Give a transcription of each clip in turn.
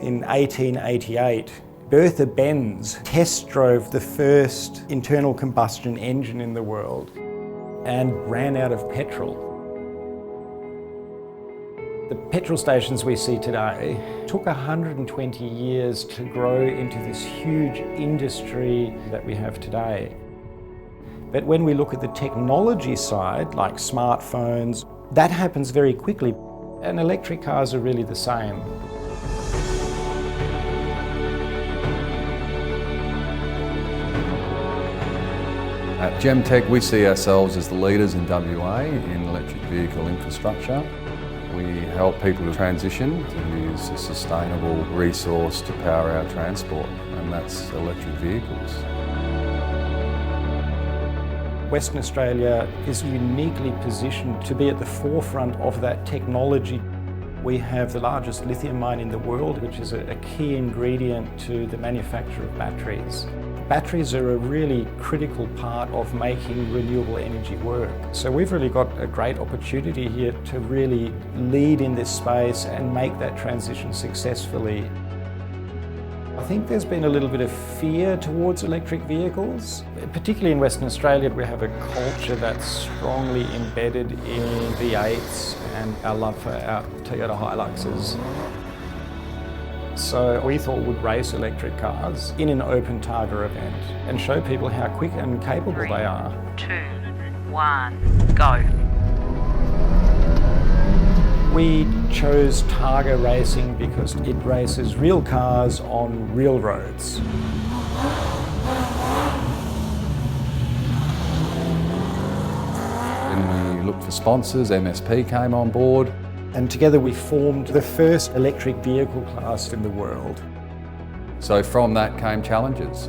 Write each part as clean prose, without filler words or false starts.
In 1888, Bertha Benz test drove the first internal combustion engine in the world and ran out of petrol. The petrol stations we see today took 120 years to grow into this huge industry that we have today. But when we look at the technology side, like smartphones, that happens very quickly. And electric cars are really the same. At Gemtek, we see ourselves as the leaders in WA in electric vehicle infrastructure. We help people to transition to use a sustainable resource to power our transport, and that's electric vehicles. Western Australia is uniquely positioned to be at the forefront of that technology. We have the largest lithium mine in the world, which is a key ingredient to the manufacture of batteries. Batteries are a really critical part of making renewable energy work. So we've really got a great opportunity here to really lead in this space and make that transition successfully. I think there's been a little bit of fear towards electric vehicles. Particularly in Western Australia, we have a culture that's strongly embedded in V8s and our love for our Toyota Hiluxes. So we thought we'd race electric cars in an open Targa event and show people how quick and capable they are. 3, 2, 1, go. We chose Targa racing because it races real cars on real roads. Then we looked for sponsors, MSP came on board. And together we formed the first electric vehicle class in the world. So from that came challenges.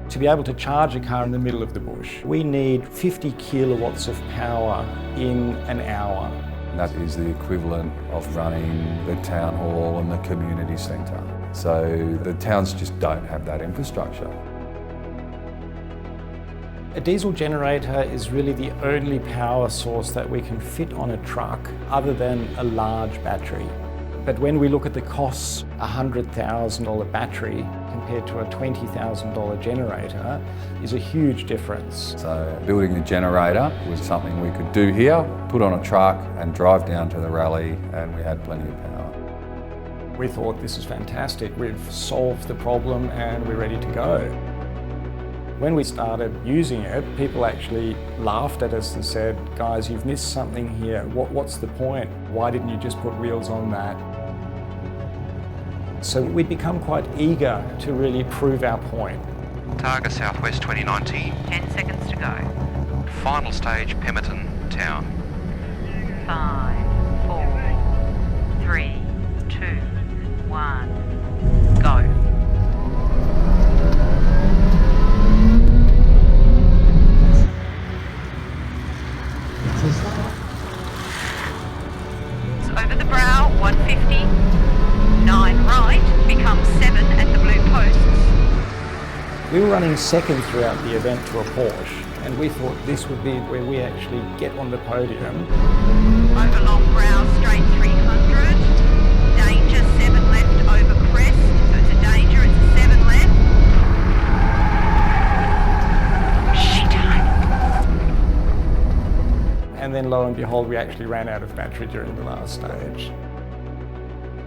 To be able to charge a car in the middle of the bush, we need 50 kilowatts of power in an hour. That is the equivalent of running the town hall and the community centre. So the towns just don't have that infrastructure. A diesel generator is really the only power source that we can fit on a truck other than a large battery. But when we look at the costs, a $100,000 battery compared to a $20,000 generator is a huge difference. So building a generator was something we could do here, put on a truck and drive down to the rally, and we had plenty of power. We thought, this is fantastic, we've solved the problem and we're ready to go. When we started using it, people actually laughed at us and said, guys, you've missed something here. What's the point? Why didn't you just put wheels on that? So we'd become quite eager to really prove our point. Targa Southwest 2019. 10 seconds to go. Final stage, Pemberton Town. 5, 4, 3, 2, 1, go. Over the brow, 150, 9 right, becomes 7 at the blue posts. We were running second throughout the event to a Porsche, and we thought this would be where we actually get on the podium. Over long brow, straight 300, danger, 7 left over crest, so it's a danger, it's a 7 left. Shit. And then lo and behold, we actually ran out of battery during the last stage.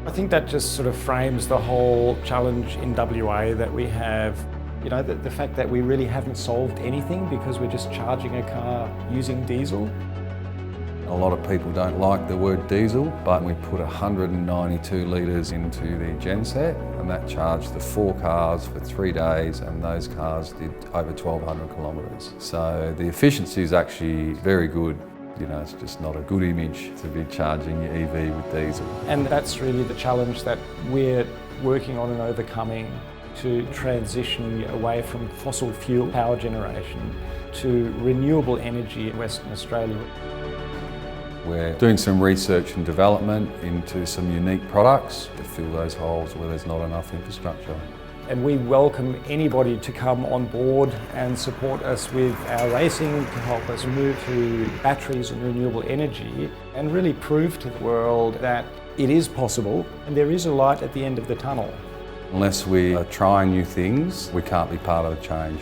I think that just sort of frames the whole challenge in WA that we have. You know, the fact that we really haven't solved anything because we're just charging a car using diesel. A lot of people don't like the word diesel, but we put 192 litres into the genset, and that charged the 4 cars for 3 days, and those cars did over 1,200 kilometres. So the efficiency is actually very good. You know, it's just not a good image to be charging your EV with diesel. And that's really the challenge that we're working on and overcoming, to transition away from fossil fuel power generation to renewable energy in Western Australia. We're doing some research and development into some unique products to fill those holes where there's not enough infrastructure. And we welcome anybody to come on board and support us with our racing to help us move to batteries and renewable energy and really prove to the world that It is possible, and there is a light at the end of the tunnel. Unless we are trying new things, we can't be part of the change.